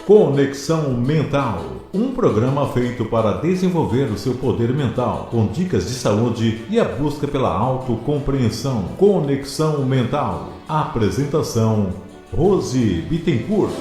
Conexão Mental, um programa feito para desenvolver o seu poder mental, com dicas de saúde e a busca pela autocompreensão. Conexão Mental. Apresentação: Rose Bittencourt.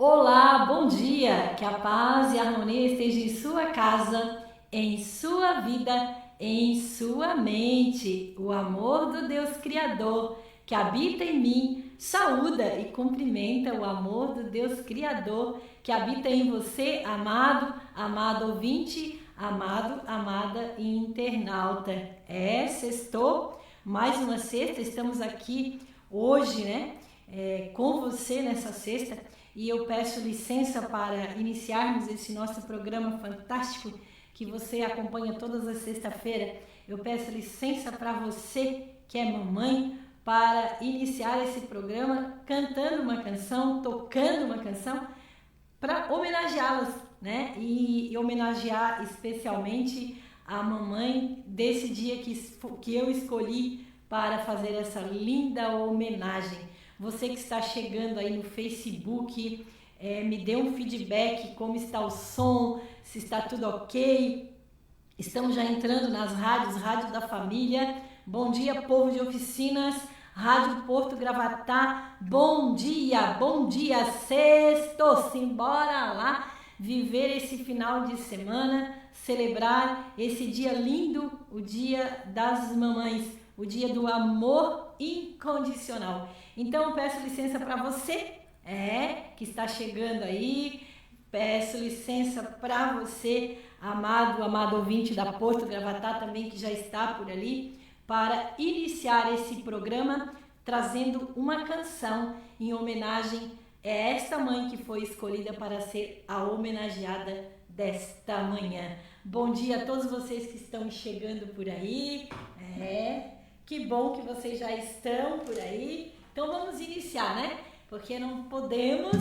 Olá, bom dia! Que a paz e a harmonia estejam em sua casa, em sua vida, em sua mente. O amor do Deus Criador que habita em mim saúda e cumprimenta o amor do Deus Criador que habita em você, amado, amado ouvinte, amado, amada internauta. Sextou, mais uma sexta, estamos aqui hoje, com você nessa sexta. E eu peço licença para iniciarmos esse nosso programa fantástico que você acompanha todas as sextas-feiras. Eu peço licença para você que é mamãe para iniciar esse programa cantando uma canção, tocando uma canção para homenageá-las, né? E homenagear especialmente a mamãe desse dia que eu escolhi para fazer essa linda homenagem. Você que está chegando aí no Facebook, me dê um feedback, como está o som, se está tudo ok. Estamos já entrando nas rádios, Rádio da Família. Bom dia, povo de oficinas, Rádio Porto Gravatá. Bom dia, sexto, simbora lá viver esse final de semana, celebrar esse dia lindo, o dia das mamães, o dia do amor incondicional. Então eu peço licença para você, que está chegando aí, peço licença para você, amado ouvinte da Porto Gravatá também, que já está por ali, para iniciar esse programa trazendo uma canção em homenagem a esta mãe que foi escolhida para ser a homenageada desta manhã. Bom dia a todos vocês que estão chegando por aí, que bom que vocês já estão por aí. Então vamos iniciar, né? Porque não podemos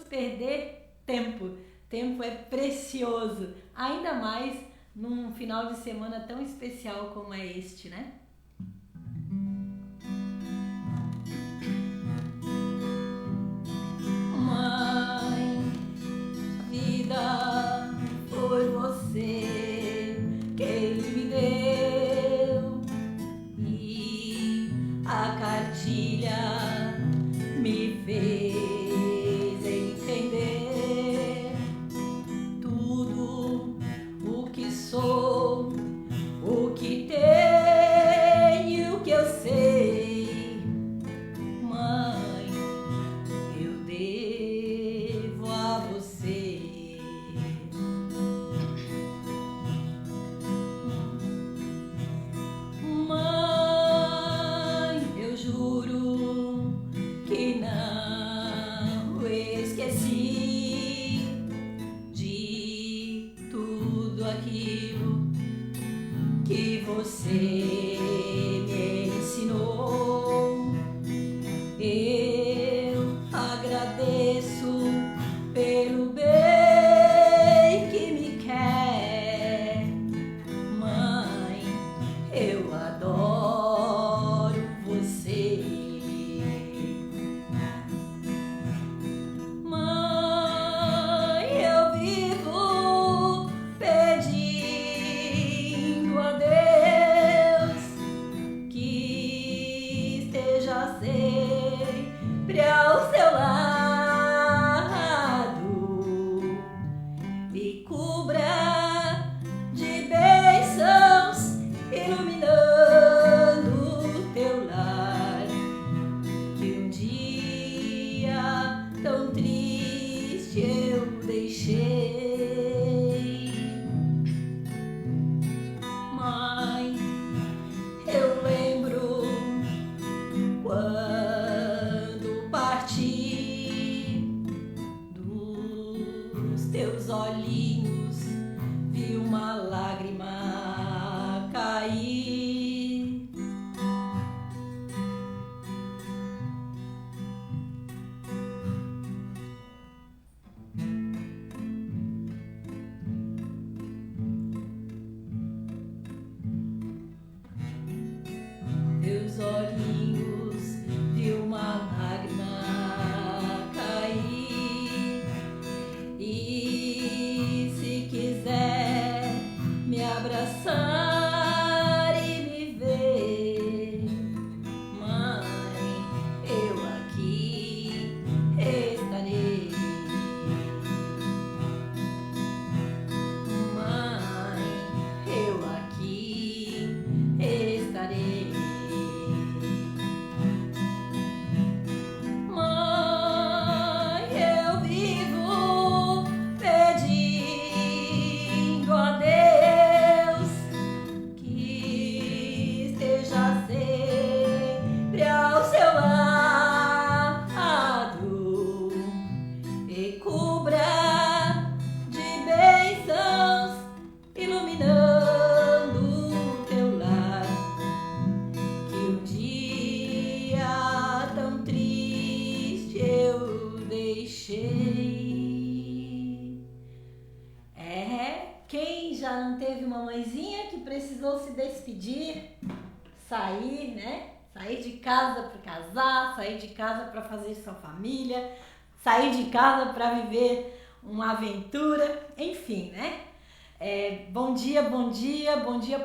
perder tempo. Tempo é precioso, ainda mais num final de semana tão especial como é este, né? Mãe, a vida foi você quem me deu e a cartilha me fez entender tudo o que sou, o que tenho, o que eu sei. Mãe, eu devo a você. Mãe, eu juro que não esqueci de tudo aquilo que você me ensinou. Eu agradeço pelo bem que me quer. Mãe, eu adoro você. Mãe, eu vivo pedindo a Deus Quem já não teve uma mãezinha que precisou se despedir, sair, né? Sair de casa para casar, sair de casa para fazer sua família, sair de casa para viver uma aventura, enfim, né? Bom dia,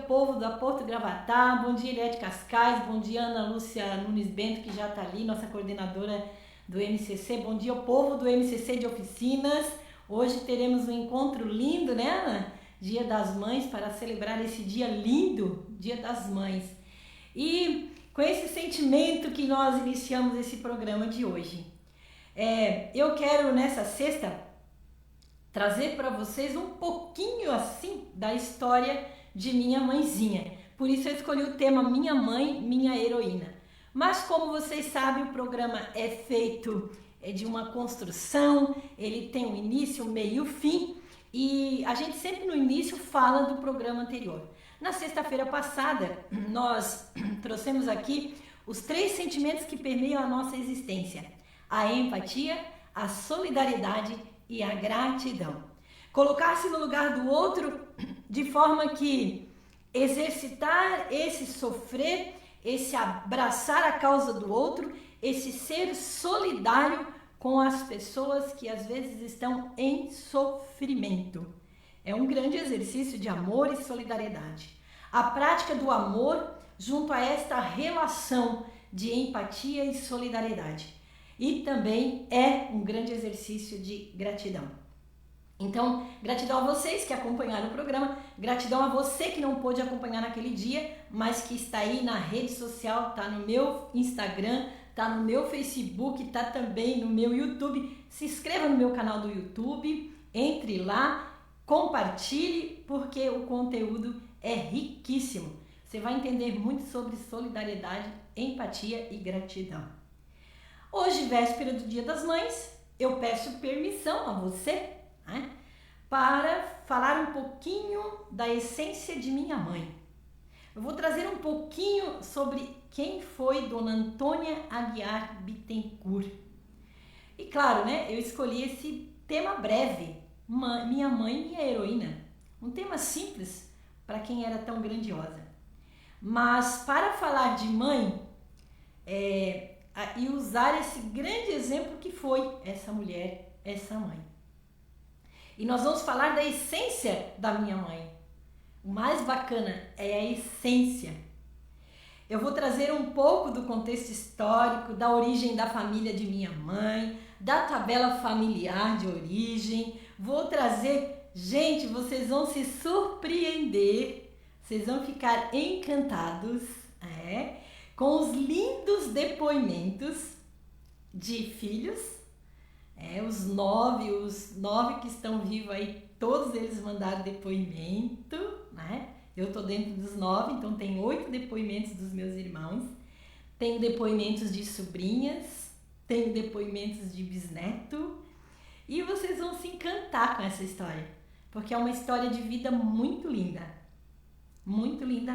povo da Porto Gravatá, bom dia, Eliette Cascais, bom dia, Ana Lúcia Nunes Bento, que já está ali, nossa coordenadora do MCC, bom dia, povo do MCC de Oficinas. Hoje teremos um encontro lindo, né, Ana? Dia das Mães, para celebrar esse dia lindo, Dia das Mães. E com esse sentimento que nós iniciamos esse programa de hoje. Eu quero, nessa sexta, trazer para vocês um pouquinho, assim, da história de minha mãezinha. Por isso eu escolhi o tema Minha Mãe, Minha Heroína. Mas como vocês sabem, o programa é feito de uma construção, ele tem um início, um meio e um fim, e a gente sempre no início fala do programa anterior. Na sexta-feira passada, nós trouxemos aqui os 3 sentimentos que permeiam a nossa existência: a empatia, a solidariedade e a gratidão. Colocar-se no lugar do outro de forma que exercitar esse sofrer, esse abraçar a causa do outro, esse ser solidário com as pessoas que às vezes estão em sofrimento. É um grande exercício de amor e solidariedade. A prática do amor junto a esta relação de empatia e solidariedade. E também é um grande exercício de gratidão. Então, gratidão a vocês que acompanharam o programa, gratidão a você que não pôde acompanhar naquele dia, mas que está aí na rede social, está no meu Instagram, está no meu Facebook, está também no meu YouTube. Se inscreva no meu canal do YouTube, entre lá, compartilhe, porque o conteúdo é riquíssimo. Você vai entender muito sobre solidariedade, empatia e gratidão. Hoje, véspera do Dia das Mães, eu peço permissão a você, né, para falar um pouquinho da essência de minha mãe. Eu vou trazer um pouquinho sobre quem foi Dona Antônia Aguiar Bittencourt. E claro, né, eu escolhi esse tema breve, Minha Mãe, Minha Heroína. Um tema simples para quem era tão grandiosa. Mas para falar de mãe, e usar esse grande exemplo que foi essa mulher, essa mãe. E nós vamos falar da essência da minha mãe. O mais bacana é a essência. Eu vou trazer um pouco do contexto histórico, da origem da família de minha mãe, da tabela familiar de origem. Vou trazer, gente, vocês vão se surpreender, vocês vão ficar encantados, com os lindos depoimentos de filhos, os nove que estão vivos aí, todos eles mandaram depoimento, né? Eu tô dentro dos 9, então tem 8 depoimentos dos meus irmãos, tenho depoimentos de sobrinhas, tenho depoimentos de bisneto, e vocês vão se encantar com essa história, porque é uma história de vida muito linda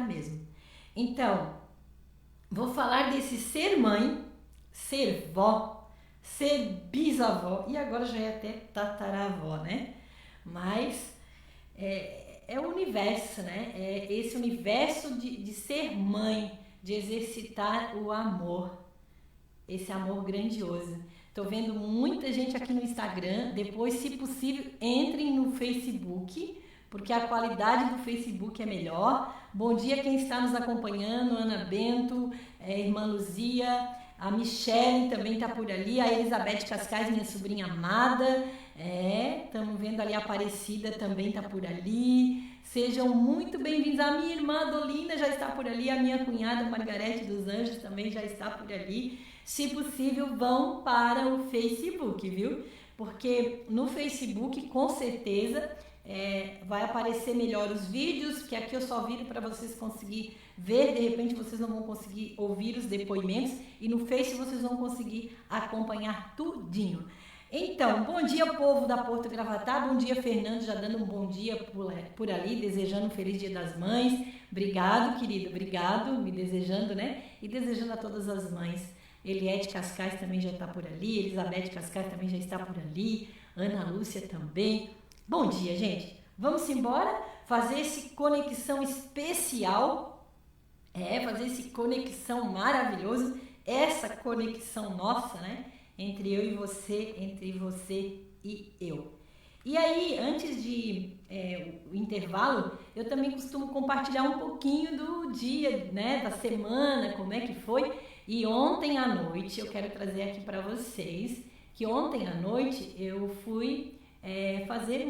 mesmo. Então, vou falar desse ser mãe, ser vó, ser bisavó, e agora já é até tataravó, né? Mas é o universo, né? É esse universo de ser mãe, de exercitar o amor, esse amor grandioso. Tô vendo muita gente aqui no Instagram, depois, se possível, entrem no Facebook, porque a qualidade do Facebook é melhor. Bom dia quem está nos acompanhando, Ana Bento, irmã Luzia, a Michele também está por ali, a Elizabeth Cascais, minha sobrinha amada, estamos vendo ali a Aparecida também está por ali. Sejam muito bem-vindos. A minha irmã Dolina já está por ali, a minha cunhada Margarete dos Anjos também já está por ali. Se possível, vão para o Facebook, viu? Porque no Facebook, com certeza, vai aparecer melhor os vídeos, que aqui eu só viro para vocês conseguir ver, de repente vocês não vão conseguir ouvir os depoimentos, e no Face vocês vão conseguir acompanhar tudinho. Então, bom dia, povo da Porto Gravatá, bom dia, Fernando, já dando um bom dia por ali, desejando um feliz Dia das Mães. Obrigado, querido, obrigado, me desejando, né? E desejando a todas as mães. Eliette Cascais também já está por ali, Elizabeth Cascais também já está por ali, Ana Lúcia também. Bom dia, gente. Vamos embora fazer esse conexão especial, fazer esse conexão maravilhoso, essa conexão nossa, né? Entre eu e você, entre você e eu. E aí, antes de o intervalo, eu também costumo compartilhar um pouquinho do dia, né, da semana, como é que foi. E ontem à noite, eu quero trazer aqui para vocês, que ontem à noite eu fui fazer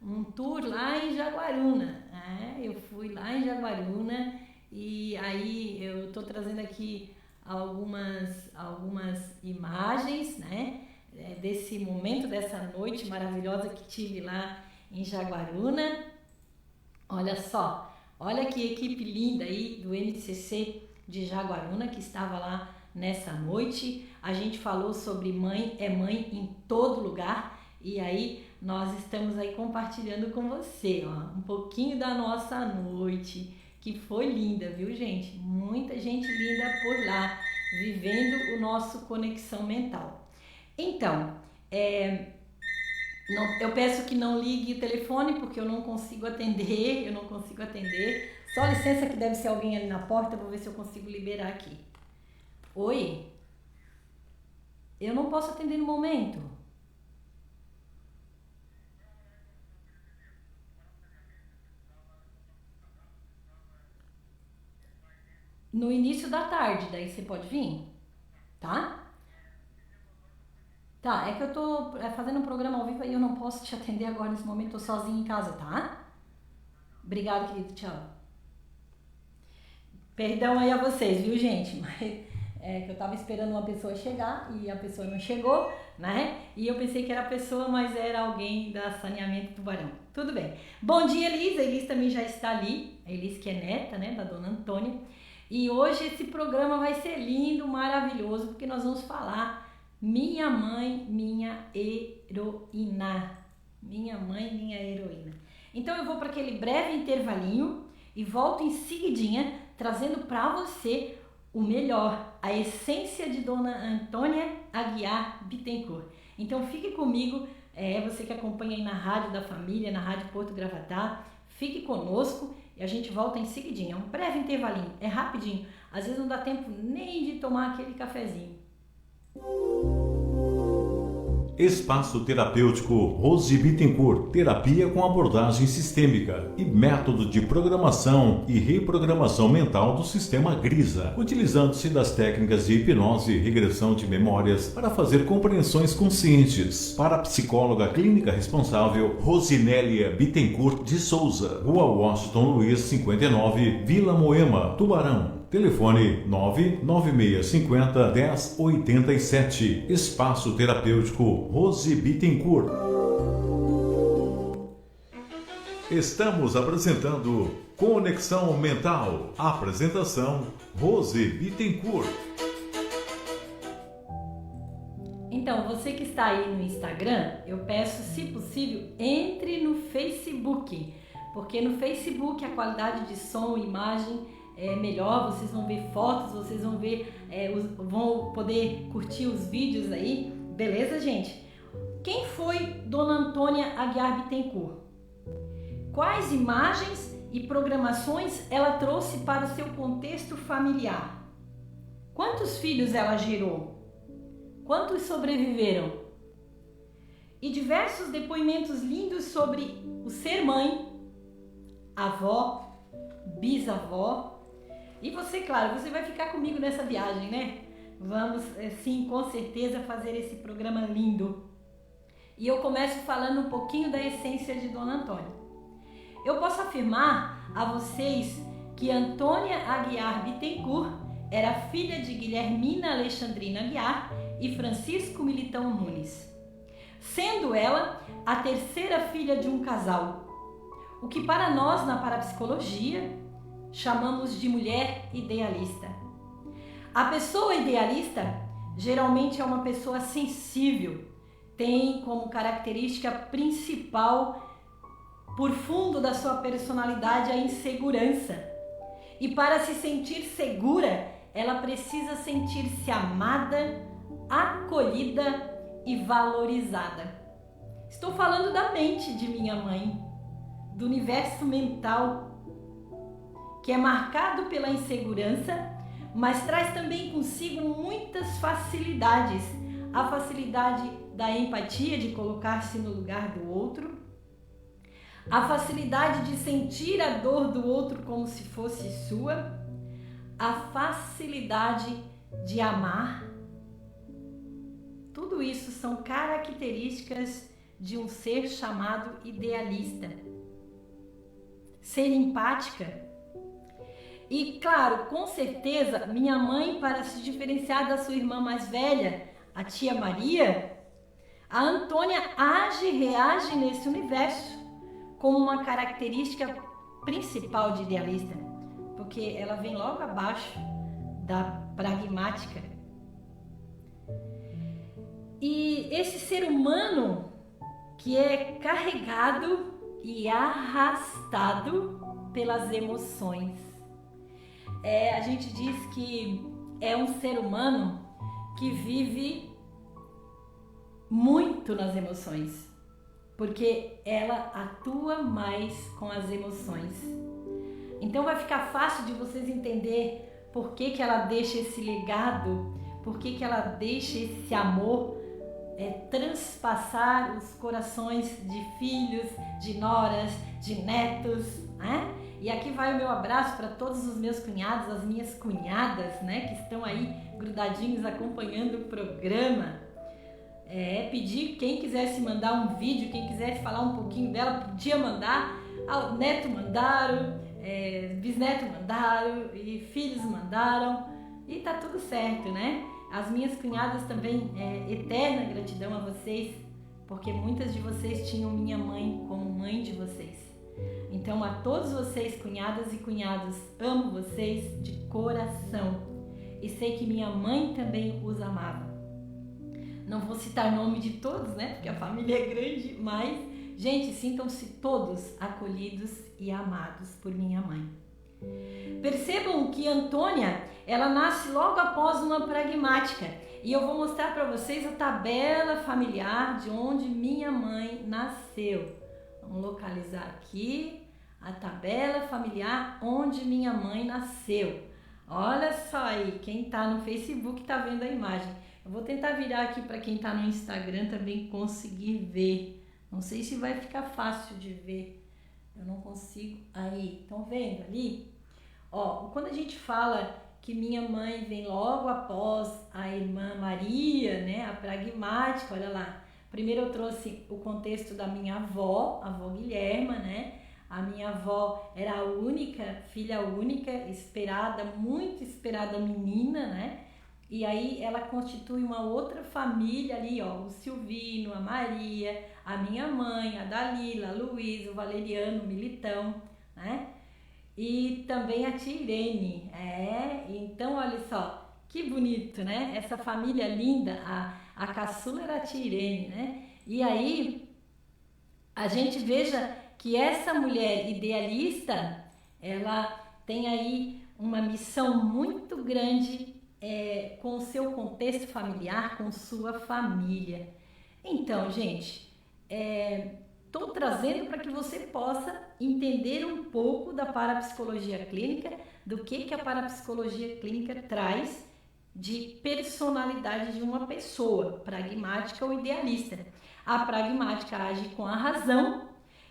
um tour lá em Jaguaruna. Eu fui lá em Jaguaruna e aí eu estou trazendo aqui algumas imagens, né? Desse momento, dessa noite maravilhosa que tive lá em Jaguaruna. Olha só, olha que equipe linda aí do MCC de Jaguaruna que estava lá nessa noite. A gente falou sobre mãe é mãe em todo lugar e aí nós estamos aí compartilhando com você, ó, um pouquinho da nossa noite, que foi linda, viu, gente? Muita gente linda por lá, vivendo o nosso Conexão Mental. Então, eu peço que não ligue o telefone porque eu não consigo atender, Só licença que deve ser alguém ali na porta, vou ver se eu consigo liberar aqui. Oi? Eu não posso atender no momento. No início da tarde, daí você pode vir? Tá? Tá, é que eu tô fazendo um programa ao vivo e eu não posso te atender agora nesse momento, tô sozinha em casa, tá? Obrigada, querido, tchau. Perdão aí a vocês, viu, gente? Mas que eu tava esperando uma pessoa chegar e a pessoa não chegou, né? E eu pensei que era a pessoa, mas era alguém da Saneamento Tubarão. Tudo bem. Bom dia, Elis. A Elis também já está ali. A Elis que é neta, né, da dona Antônia. E hoje esse programa vai ser lindo, maravilhoso, porque nós vamos falar minha mãe, minha heroína. Minha mãe, minha heroína. Então eu vou para aquele breve intervalinho e volto em seguidinha, trazendo para você o melhor, a essência de Dona Antônia Aguiar Bittencourt. Então fique comigo, você que acompanha aí na Rádio da Família, na Rádio Porto Gravatá, fique conosco e a gente volta em seguidinha. É um breve intervalinho, é rapidinho, às vezes não dá tempo nem de tomar aquele cafezinho. Espaço Terapêutico Rose Bittencourt, terapia com abordagem sistêmica e método de programação e reprogramação mental do sistema GRISA, utilizando-se das técnicas de hipnose e regressão de memórias para fazer compreensões conscientes. Para a psicóloga clínica responsável, Rosinélia Bittencourt de Souza, Rua Washington Luiz 59, Vila Moema, Tubarão. Telefone 99650-1087. Espaço Terapêutico Rose Bittencourt. Estamos apresentando Conexão Mental. Apresentação Rose Bittencourt. Então, você que está aí no Instagram, eu peço, se possível, entre no Facebook. Porque no Facebook a qualidade de som e imagem é melhor, vocês vão ver fotos, vocês vão ver, vão poder curtir os vídeos aí, beleza, gente? Quem foi Dona Antônia Aguiar Bittencourt? Quais imagens e programações ela trouxe para o seu contexto familiar? Quantos filhos ela gerou? Quantos sobreviveram? E diversos depoimentos lindos sobre o ser mãe, avó, bisavó. E você, claro, você vai ficar comigo nessa viagem, né? Vamos, sim, com certeza fazer esse programa lindo. E eu começo falando um pouquinho da essência de Dona Antônia. Eu posso afirmar a vocês que Antônia Aguiar Bittencourt era filha de Guilhermina Alexandrina Aguiar e Francisco Militão Nunes, sendo ela a terceira filha de um casal, o que para nós na parapsicologia chamamos de mulher idealista. A pessoa idealista geralmente é uma pessoa sensível, tem como característica principal, por fundo da sua personalidade, a insegurança. E para se sentir segura, ela precisa sentir-se amada, acolhida e valorizada. Estou falando da mente de minha mãe. do universo mental, que é marcado pela insegurança, mas traz também consigo muitas facilidades. A facilidade da empatia, de colocar-se no lugar do outro, a facilidade de sentir a dor do outro como se fosse sua, a facilidade de amar. Tudo isso são características de um ser chamado idealista. Ser empática. E claro, com certeza, minha mãe, para se diferenciar da sua irmã mais velha, a tia Maria, a Antônia age e reage nesse universo como uma característica principal de idealista, porque ela vem logo abaixo da pragmática. E esse ser humano que é carregado e arrastado pelas emoções. A gente diz que é um ser humano que vive muito nas emoções, porque ela atua mais com as emoções. Então vai ficar fácil de vocês entender por que ela deixa esse legado, por que ela deixa esse amor transpassar os corações de filhos, de noras, de netos, né? E aqui vai o meu abraço para todos os meus cunhados, as minhas cunhadas, né, que estão aí grudadinhos acompanhando o programa. Pedir quem quisesse mandar um vídeo, quem quisesse falar um pouquinho dela, podia mandar. Neto mandaram, bisneto mandaram e filhos mandaram e tá tudo certo, né? As minhas cunhadas também, eterna gratidão a vocês, porque muitas de vocês tinham minha mãe como mãe de vocês. Então, a todos vocês, cunhadas e cunhados, amo vocês de coração e sei que minha mãe também os amava. Não vou citar o nome de todos, né? Porque a família é grande, mas, gente, sintam-se todos acolhidos e amados por minha mãe. Percebam que Antônia, ela nasce logo após uma pragmática. E eu vou mostrar para vocês a tabela familiar de onde minha mãe nasceu. Vamos localizar aqui a tabela familiar onde minha mãe nasceu. Olha só aí, quem está no Facebook está vendo a imagem. Eu vou tentar virar aqui para quem está no Instagram também conseguir ver. Não sei se vai ficar fácil de ver. Eu não consigo. Aí, estão vendo ali? Ó, quando a gente fala que minha mãe vem logo após a irmã Maria, né, a pragmática, olha lá. Primeiro eu trouxe o contexto da minha avó, a avó Guilherma, né? A minha avó era a única, filha única, esperada, muito esperada menina, né? E aí ela constitui uma outra família ali, ó, o Silvino, a Maria, a minha mãe, a Dalila, a Luísa, o Valeriano, o Militão, né? E também a tia Irene. Então olha só, que bonito, né? Essa família linda, a caçula era a tia Irene, né? E aí a gente veja que essa mulher idealista, ela tem aí uma missão muito grande com o seu contexto familiar, com sua família. Então, gente, estou trazendo para que você possa entender um pouco da parapsicologia clínica, do que a parapsicologia clínica traz de personalidade de uma pessoa, pragmática ou idealista. A pragmática age com a razão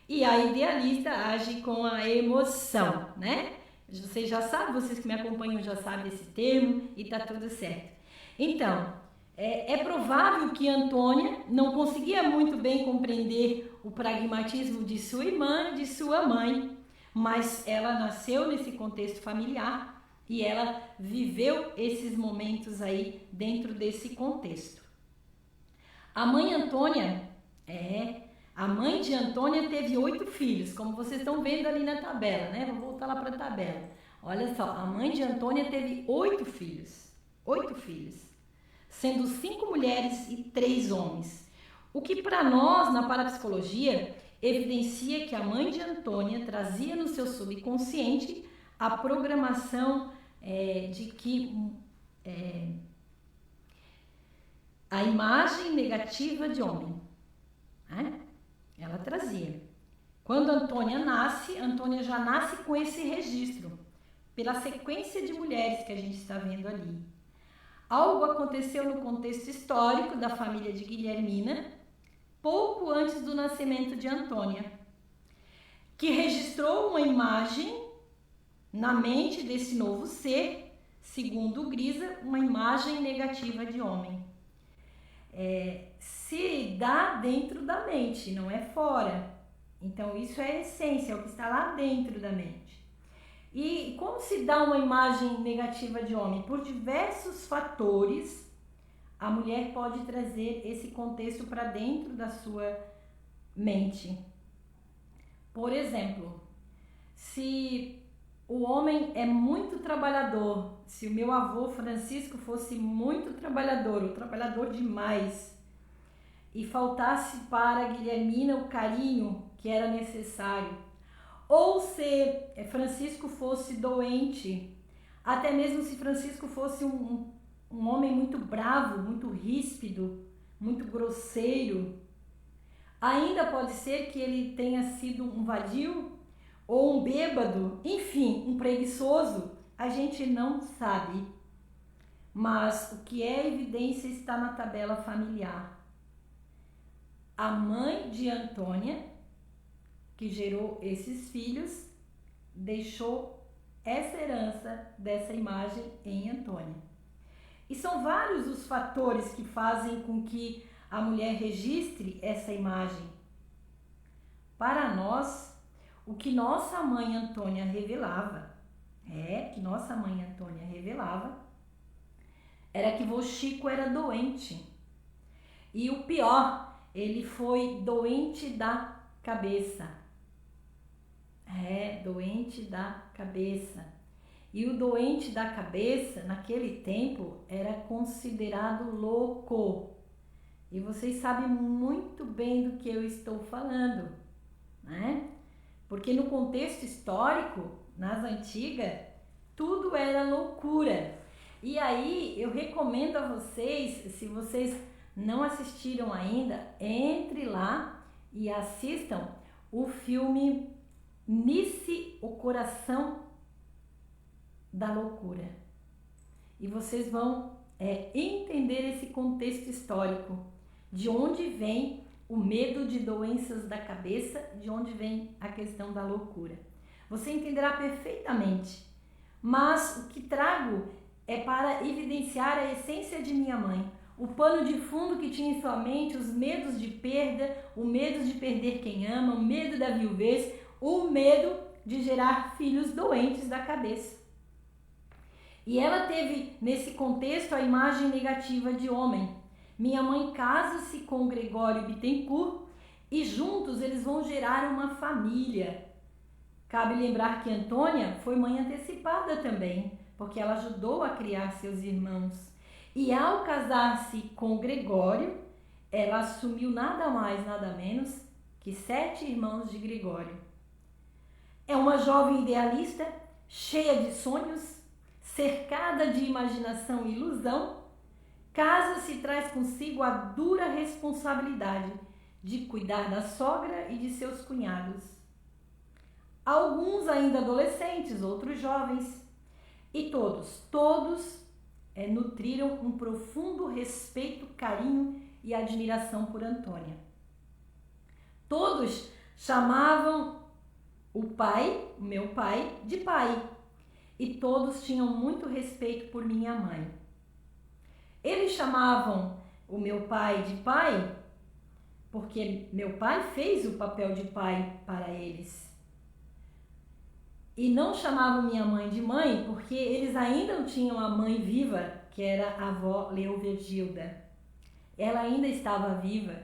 e a idealista age com a emoção, né? Vocês já sabem, vocês que me acompanham já sabem esse termo e tá tudo certo. Então, é provável que Antônia não conseguia muito bem compreender o pragmatismo de sua irmã, de sua mãe, mas ela nasceu nesse contexto familiar e ela viveu esses momentos aí dentro desse contexto. A mãe Antônia, a mãe de Antônia teve 8 filhos, como vocês estão vendo ali na tabela, né? Vou voltar lá para a tabela. Olha só, a mãe de Antônia teve 8 filhos. 8 filhos. Sendo 5 mulheres e 3 homens. O que para nós, na parapsicologia, evidencia que a mãe de Antônia trazia no seu subconsciente a programação de que a imagem negativa de homem, né? Ela trazia. Quando Antônia já nasce com esse registro, pela sequência de mulheres que a gente está vendo ali. Algo aconteceu no contexto histórico da família de Guilhermina, pouco antes do nascimento de Antônia, que registrou uma imagem na mente desse novo ser, segundo Grisa, uma imagem negativa de homem. Se dá dentro da mente, não é fora. Então isso é a essência, é o que está lá dentro da mente. E como se dá uma imagem negativa de homem? Por diversos fatores, a mulher pode trazer esse contexto para dentro da sua mente. Por exemplo, se o homem é muito trabalhador, se o meu avô Francisco fosse muito trabalhador, ou trabalhador demais, e faltasse para Guilhermina o carinho que era necessário, ou se Francisco fosse doente, até mesmo se Francisco fosse um homem muito bravo, muito ríspido, muito grosseiro, ainda pode ser que ele tenha sido um vadio ou um bêbado, enfim, um preguiçoso, a gente não sabe. Mas o que é evidência está na tabela familiar. A mãe de Antônia, que gerou esses filhos, deixou essa herança dessa imagem em Antônia. E são vários os fatores que fazem com que a mulher registre essa imagem. Para nós, o que nossa mãe Antônia revelava, era que vô Chico era doente. E o pior, ele foi doente da cabeça. Doente da cabeça. E o doente da cabeça, naquele tempo, era considerado louco. E vocês sabem muito bem do que eu estou falando, né? Porque no contexto histórico, nas antigas, tudo era loucura. E aí, eu recomendo a vocês, se vocês não assistiram ainda, entre lá e assistam o filme Nice, o Coração da Loucura. E vocês vão entender esse contexto histórico, de onde vem o medo de doenças da cabeça, de onde vem a questão da loucura. Você entenderá perfeitamente, mas o que trago é para evidenciar a essência de minha mãe, o pano de fundo que tinha em sua mente, os medos de perda, o medo de perder quem ama, o medo da viuvez, o medo de gerar filhos doentes da cabeça. E ela teve, nesse contexto, a imagem negativa de homem. Minha mãe casa-se com Gregório Bittencourt e juntos eles vão gerar uma família. Cabe lembrar que Antônia foi mãe antecipada também, porque ela ajudou a criar seus irmãos. E ao casar-se com Gregório, ela assumiu nada mais, nada menos que 7 irmãos de Gregório. É uma jovem idealista, cheia de sonhos, cercada de imaginação e ilusão. Casa-se e traz consigo a dura responsabilidade de cuidar da sogra e de seus cunhados. Alguns ainda adolescentes, outros jovens. E todos nutriram um profundo respeito, carinho e admiração por Antônia. Todos chamavam o meu pai, de pai. E todos tinham muito respeito por minha mãe. Eles chamavam o meu pai de pai porque meu pai fez o papel de pai para eles. E não chamavam minha mãe de mãe porque eles ainda não tinham a mãe viva, que era a avó Leovergilda. Ela ainda estava viva,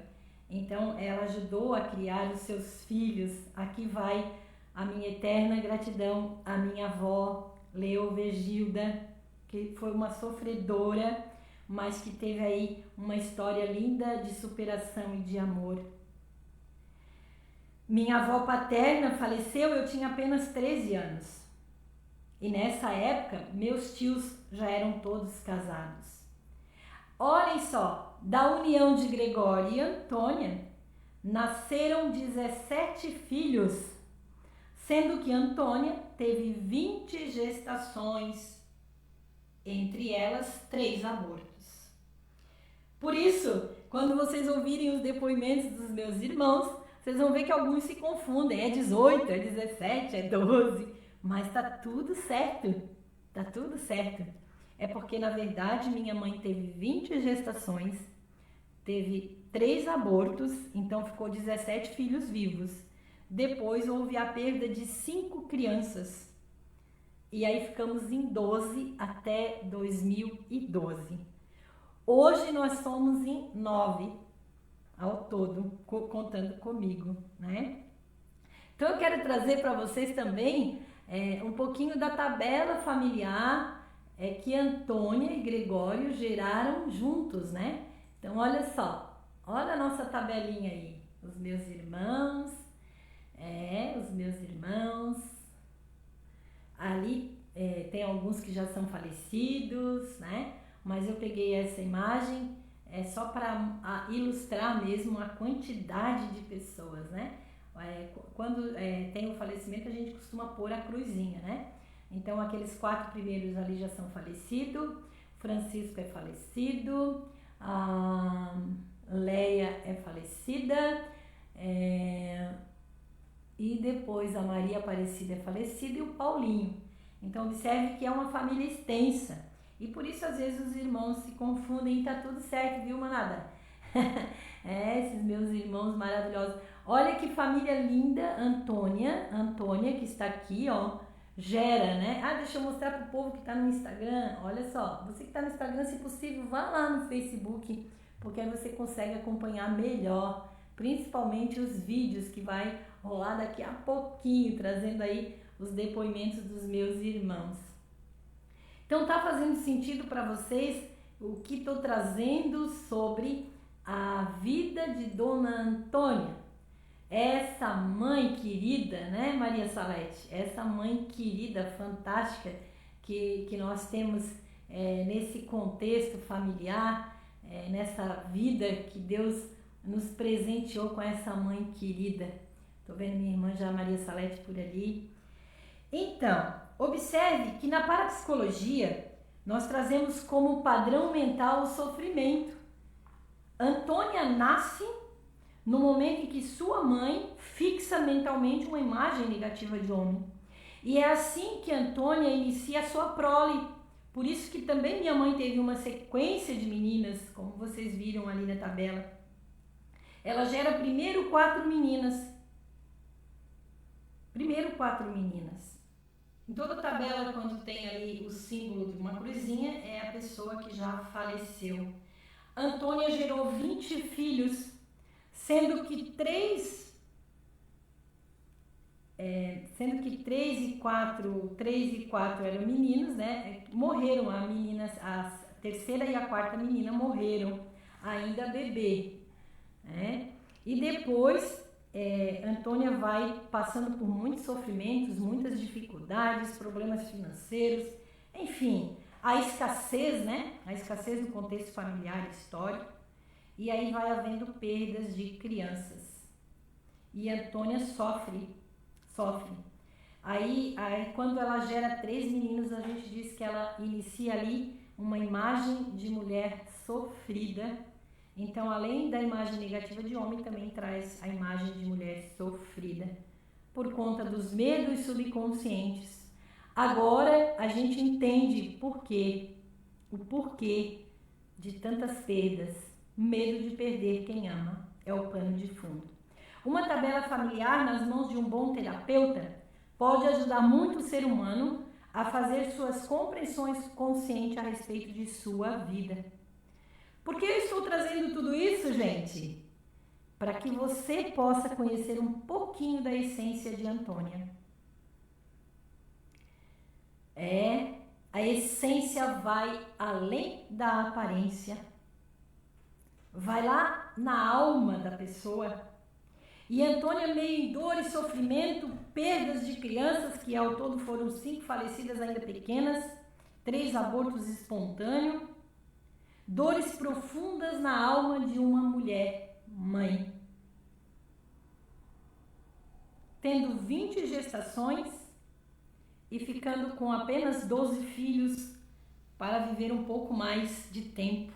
então ela ajudou a criar os seus filhos. Aqui vai a minha eterna gratidão à minha avó Leovergilda, que foi uma sofredora, mas que teve aí uma história linda de superação e de amor. Minha avó paterna faleceu, eu tinha apenas 13 anos. E nessa época, meus tios já eram todos casados. Olhem só, da união de Gregório e Antônia, nasceram 17 filhos, sendo que Antônia teve 20 gestações, entre elas 3 abortos. Por isso, quando vocês ouvirem os depoimentos dos meus irmãos, vocês vão ver que alguns se confundem, é 18, é 17, é 12, mas tá tudo certo, tá tudo certo. É porque, na verdade, minha mãe teve 20 gestações, teve 3 abortos, então ficou 17 filhos vivos. Depois houve a perda de 5 crianças. E aí ficamos em 12 até 2012. Hoje nós somos em 9 ao todo, contando comigo, né? Então eu quero trazer para vocês também um pouquinho da tabela familiar que Antônia e Gregório geraram juntos, né? Então olha só, olha a nossa tabelinha aí, os meus irmãos, ali tem alguns que já são falecidos, né? Mas eu peguei essa imagem só para ilustrar mesmo a quantidade de pessoas, né? Quando tem o falecimento, a gente costuma pôr a cruzinha, né? Então, aqueles 4 primeiros ali já são falecidos. Francisco é falecido, a Leia é falecida, e depois a Maria Aparecida é falecida e o Paulinho. Então, observe que é uma família extensa. E por isso, às vezes, os irmãos se confundem e tá tudo certo, viu, manada? Esses meus irmãos maravilhosos. Olha que família linda, Antônia que está aqui, ó, gera, né? Deixa eu mostrar pro povo que tá no Instagram. Olha só, você que tá no Instagram, se possível, vá lá no Facebook, porque aí você consegue acompanhar melhor, principalmente os vídeos que vai rolar daqui a pouquinho, trazendo aí os depoimentos dos meus irmãos. Então tá fazendo sentido para vocês o que estou trazendo sobre a vida de Dona Antônia? Essa mãe querida, né, Maria Salete? Essa mãe querida, fantástica, que nós temos nesse contexto familiar, nessa vida que Deus nos presenteou com essa mãe querida. Tô vendo minha irmã já, Maria Salete, por ali. Então, observe que na parapsicologia nós trazemos como padrão mental o sofrimento. Antônia nasce no momento em que sua mãe fixa mentalmente uma imagem negativa de homem. E é assim que Antônia inicia a sua prole. Por isso que também minha mãe teve uma sequência de meninas, como vocês viram ali na tabela. Ela gera primeiro 4 meninas. Em toda tabela, quando tem ali o símbolo de uma cruzinha, é a pessoa que já faleceu. Antônia gerou 20 filhos, sendo que 3 e 4 eram meninos, né? Morreram, a terceira e a quarta menina morreram, ainda bebê, né? E depois Antônia vai passando por muitos sofrimentos, muitas dificuldades, problemas financeiros, enfim, a escassez, né? A escassez no contexto familiar e histórico, e aí vai havendo perdas de crianças. E Antônia sofre. Aí quando ela gera 3 meninos, a gente diz que ela inicia ali uma imagem de mulher sofrida. Então, além da imagem negativa de homem, também traz a imagem de mulher sofrida, por conta dos medos subconscientes. Agora a gente entende o porquê de tantas perdas. Medo de perder quem ama é o pano de fundo. Uma tabela familiar nas mãos de um bom terapeuta pode ajudar muito o ser humano a fazer suas compreensões conscientes a respeito de sua vida. Por que eu estou trazendo tudo isso, gente? Para que você possa conhecer um pouquinho da essência de Antônia. A essência vai além da aparência. Vai lá na alma da pessoa. E Antônia, meio em dor e sofrimento, perdas de crianças, que ao todo foram 5 falecidas ainda pequenas, 3 abortos espontâneos, dores profundas na alma de uma mulher, mãe. tendo 20 gestações e ficando com apenas 12 filhos para viver um pouco mais de tempo.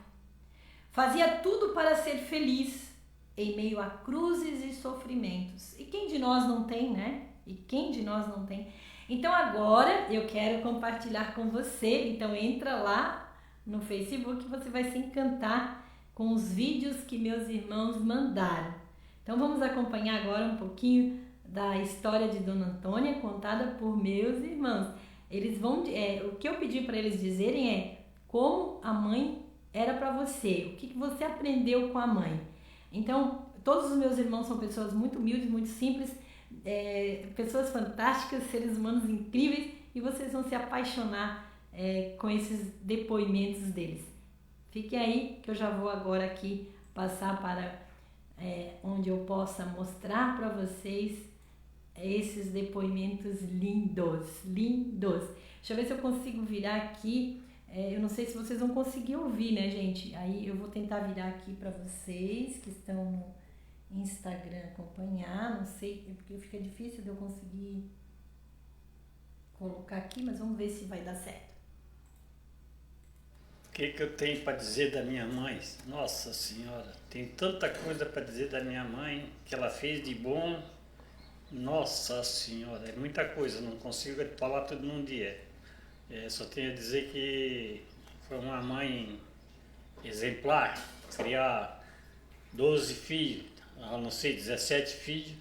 Fazia tudo para ser feliz em meio a cruzes e sofrimentos. E quem de nós não tem, né? E quem de nós não tem? Então agora eu quero compartilhar com você. Então entra lá no Facebook, você vai se encantar com os vídeos que meus irmãos mandaram. Então vamos acompanhar agora um pouquinho da história de Dona Antônia contada por meus irmãos. Eles vão, o que eu pedi para eles dizerem é como a mãe era para você, o que você aprendeu com a mãe. Então todos os meus irmãos são pessoas muito humildes, muito simples, pessoas fantásticas, seres humanos incríveis, e vocês vão se apaixonar com esses depoimentos deles. Fique aí que eu já vou agora aqui passar para onde eu possa mostrar para vocês esses depoimentos lindos, lindos. Deixa eu ver se eu consigo virar aqui. Eu não sei se vocês vão conseguir ouvir, né, gente? Aí eu vou tentar virar aqui para vocês que estão no Instagram acompanhar. Não sei, porque fica difícil de eu conseguir colocar aqui, mas vamos ver se vai dar certo. O que eu tenho para dizer da minha mãe? Nossa Senhora, tem tanta coisa para dizer da minha mãe que ela fez de bom. Nossa Senhora, é muita coisa, não consigo falar tudo num dia. Só tenho a dizer que foi uma mãe exemplar, criar 12 filhos, não sei, 17 filhos,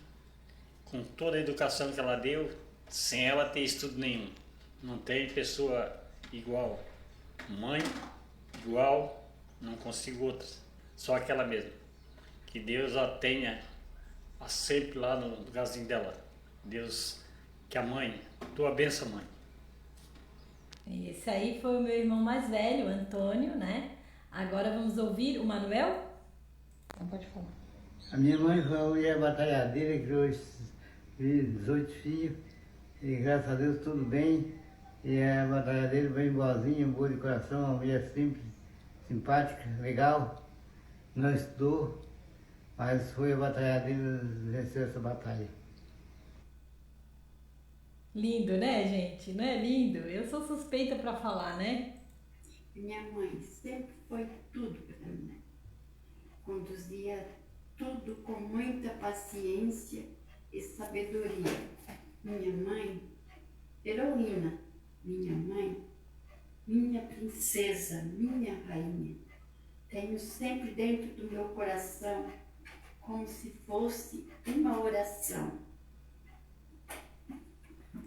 com toda a educação que ela deu, sem ela ter estudo nenhum. Não tem pessoa igual. Mãe igual, não consigo outra, só aquela mesma. Que Deus a tenha sempre lá no lugarzinho dela. Deus, que a mãe, tua bênção, mãe. Esse aí foi o meu irmão mais velho, Antônio, né? Agora vamos ouvir o Manuel? Não pode falar. A minha mãe foi uma mulher batalhadeira, criou 18 filhos, e graças a Deus tudo bem. E a batalhadeira bem boazinha, boa de coração, uma mulher simples, simpática, legal, não estudou, mas foi a batalhadeira que venceu essa batalha. Lindo, né, gente? Não é lindo? Eu sou suspeita para falar, né? Minha mãe sempre foi tudo para mim. Conduzia tudo com muita paciência e sabedoria. Minha mãe, heroína. Minha mãe, minha princesa, minha rainha. Tenho sempre dentro do meu coração como se fosse uma oração.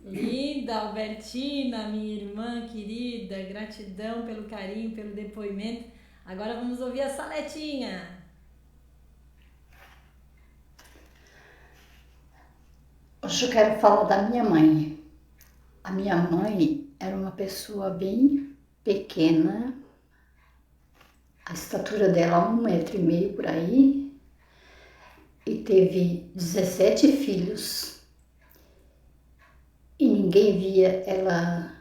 Linda, Albertina, minha irmã querida, gratidão pelo carinho, pelo depoimento. Agora vamos ouvir a Saletinha. Hoje eu quero falar da minha mãe. A minha mãe era uma pessoa bem pequena, a estatura dela 1,5 m por aí, e teve 17 filhos. E ninguém via ela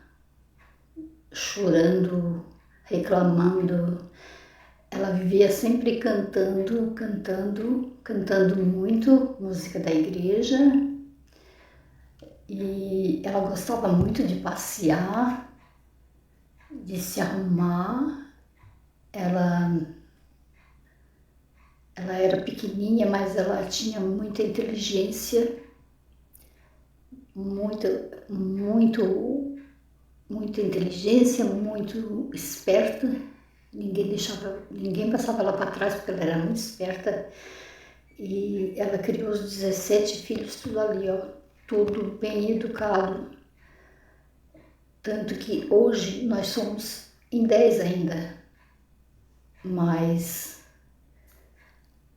chorando, reclamando. Ela vivia sempre cantando muito, música da igreja. E ela gostava muito de passear, de se arrumar. Ela era pequenininha, mas ela tinha muita inteligência, muita inteligência, muito esperta. Ninguém passava ela para trás porque ela era muito esperta. E ela criou os 17 filhos, tudo ali, ó, tudo bem educado. Tanto que hoje nós somos em 10 ainda, mas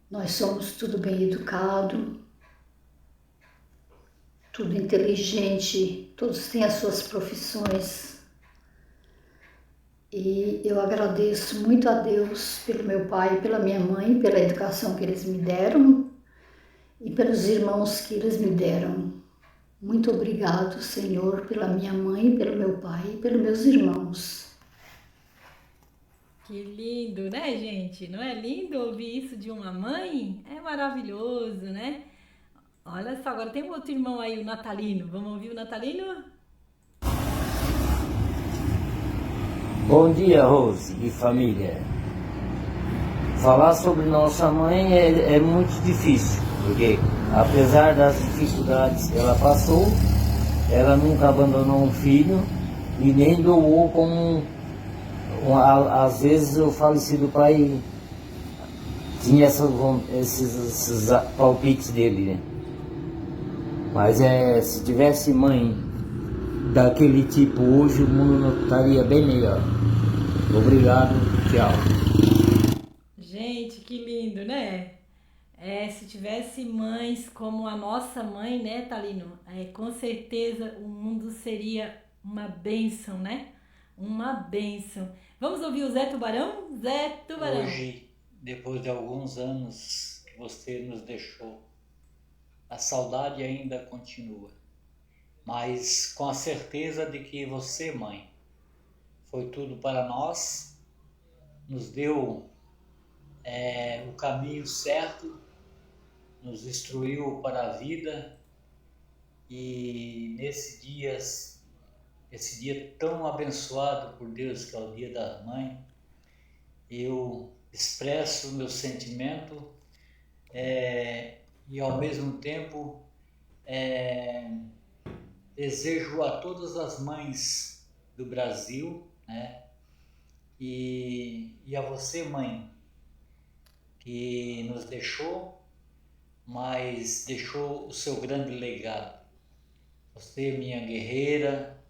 nós somos tudo bem educado, tudo inteligente, todos têm as suas profissões. E eu agradeço muito a Deus pelo meu pai e pela minha mãe, pela educação que eles me deram e pelos irmãos que eles me deram. Muito obrigado, Senhor, pela minha mãe, pelo meu pai e pelos meus irmãos. Que lindo, né, gente? Não é lindo ouvir isso de uma mãe? É maravilhoso, né? Olha só, agora tem um outro irmão aí, o Natalino. Vamos ouvir o Natalino? Bom dia, Rose e família. Falar sobre nossa mãe é muito difícil, porque apesar das dificuldades que ela passou, ela nunca abandonou um filho e nem doou como às vezes o falecido pai tinha esses palpites dele, né? Mas se tivesse mãe daquele tipo hoje, o mundo não estaria bem melhor. Obrigado, tchau. Gente, que lindo, né? Se tivesse mães como a nossa mãe, né, Talino? Com certeza o mundo seria uma bênção, né? Uma bênção. Vamos ouvir o Zé Tubarão? Zé Tubarão. Hoje, depois de alguns anos que você nos deixou, a saudade ainda continua, mas com a certeza de que você, mãe, foi tudo para nós, nos deu o caminho certo, nos instruiu para a vida, e esse dia tão abençoado por Deus, que é o Dia da Mãe, eu expresso o meu sentimento e ao mesmo tempo desejo a todas as mães do Brasil, né? E a você, mãe, que nos deixou, mas deixou o seu grande legado. Você, minha guerreira,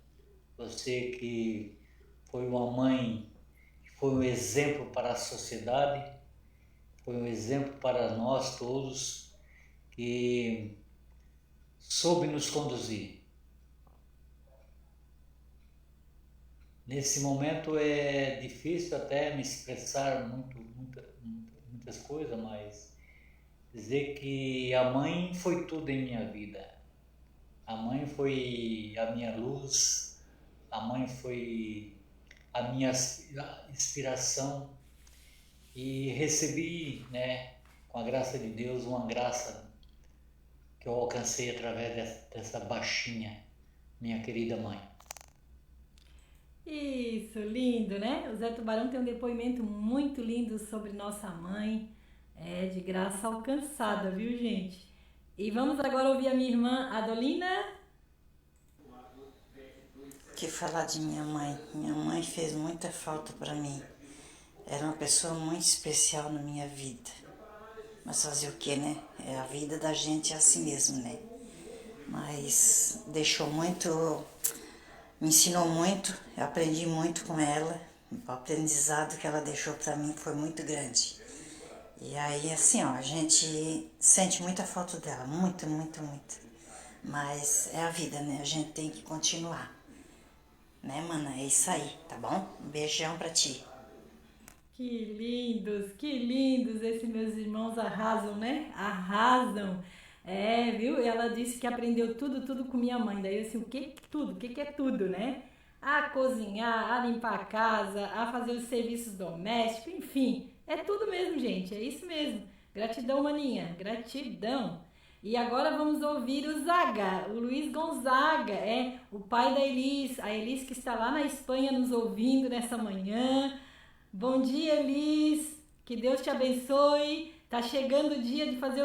você que foi uma mãe, que foi um exemplo para a sociedade, foi um exemplo para nós todos, que soube nos conduzir. Nesse momento é difícil até me expressar muitas coisas, mas dizer que a mãe foi tudo em minha vida. A mãe foi a minha luz, a mãe foi a minha inspiração, e recebi, né, com a graça de Deus, uma graça que eu alcancei através dessa baixinha, minha querida mãe. Isso, lindo, né? O Zé Tubarão tem um depoimento muito lindo sobre nossa mãe. De graça alcançada, viu, gente? E vamos agora ouvir a minha irmã Adolina. Que falar de minha mãe? Minha mãe fez muita falta para mim. Era uma pessoa muito especial na minha vida. Mas fazer o que, né? A vida da gente é assim mesmo, né? Mas deixou muito, me ensinou muito, eu aprendi muito com ela. O aprendizado que ela deixou para mim foi muito grande. E aí, assim, ó, a gente sente muita falta dela, muito, muito, muito. Mas é a vida, né? A gente tem que continuar. Né, mana? É isso aí, tá bom? Um beijão pra ti. Que lindos, esses meus irmãos arrasam, né? Arrasam. Viu? Ela disse que aprendeu tudo com minha mãe. Daí eu assim, o que tudo? O que é tudo, né? A cozinhar, a limpar a casa, a fazer os serviços domésticos, enfim. É tudo mesmo, gente, é isso mesmo. Gratidão, maninha, gratidão. E agora vamos ouvir o Zaga, o Luiz Gonzaga, o pai da Elis, a Elis que está lá na Espanha nos ouvindo nessa manhã. Bom dia, Elis, que Deus te abençoe. Tá chegando o dia de fazer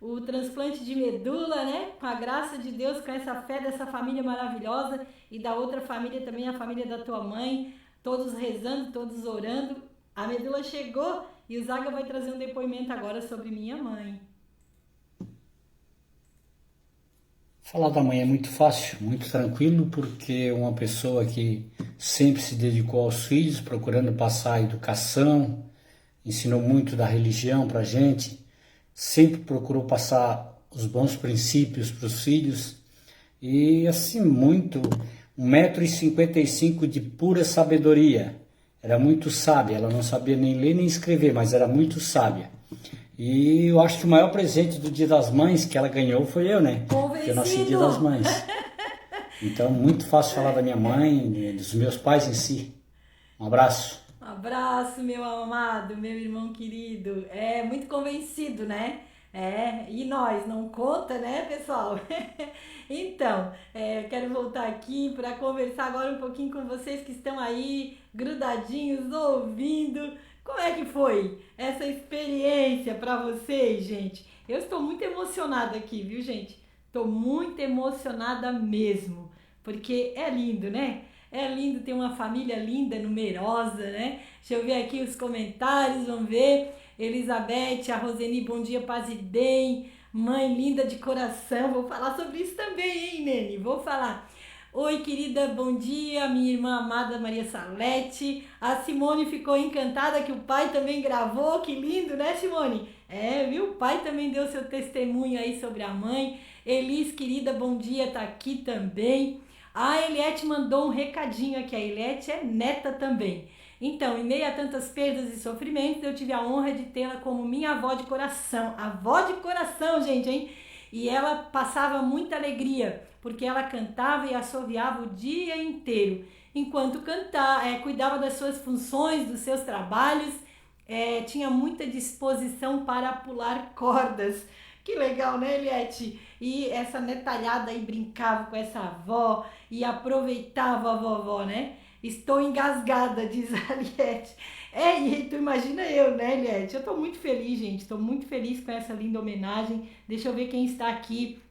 o transplante de medula, né? Com a graça de Deus, com essa fé dessa família maravilhosa e da outra família também, a família da tua mãe, todos rezando, todos orando. A medula chegou e o Zaga vai trazer um depoimento agora sobre minha mãe. Falar da mãe é muito fácil, muito tranquilo, porque uma pessoa que sempre se dedicou aos filhos, procurando passar a educação, ensinou muito da religião pra gente, sempre procurou passar os bons princípios para os filhos, e assim, 1,55 m de pura sabedoria. Era muito sábia, ela não sabia nem ler nem escrever, mas era muito sábia. E eu acho que o maior presente do Dia das Mães que ela ganhou foi eu, né? Porque eu nasci Dia das Mães. Então, muito fácil falar da minha mãe, dos meus pais em si. Um abraço. Um abraço, meu amado, meu irmão querido. Muito convencido, né? E nós, não conta, né, pessoal? Então, quero voltar aqui para conversar agora um pouquinho com vocês que estão aí, grudadinhos, ouvindo. Como é que foi essa experiência para vocês, gente? Eu estou muito emocionada aqui, viu, gente? Estou muito emocionada mesmo, porque é lindo, né? É lindo ter uma família linda, numerosa, né? Deixa eu ver aqui os comentários, vamos ver. Elizabeth, a Roseni, bom dia, paz e bem. Mãe linda de coração, vou falar sobre isso também, hein, Nene? Vou falar. Oi, querida, bom dia, minha irmã amada Maria Salete. A Simone ficou encantada que o pai também gravou, que lindo, né, Simone? Viu? O pai também deu seu testemunho aí sobre a mãe. Elis, querida, bom dia, tá aqui também. A Eliette mandou um recadinho aqui, a Eliette é neta também. Então, em meio a tantas perdas e sofrimentos, eu tive a honra de tê-la como minha avó de coração. Avó de coração, gente, hein? E ela passava muita alegria, porque ela cantava e assoviava o dia inteiro. Enquanto cuidava das suas funções, dos seus trabalhos, tinha muita disposição para pular cordas. Que legal, né, Eliette? E essa netalhada aí brincava com essa avó e aproveitava a vovó, né? Estou engasgada, diz a Eliette. E tu imagina eu, né, Eliette? Eu tô muito feliz, gente. Tô muito feliz com essa linda homenagem. Deixa eu ver quem está aqui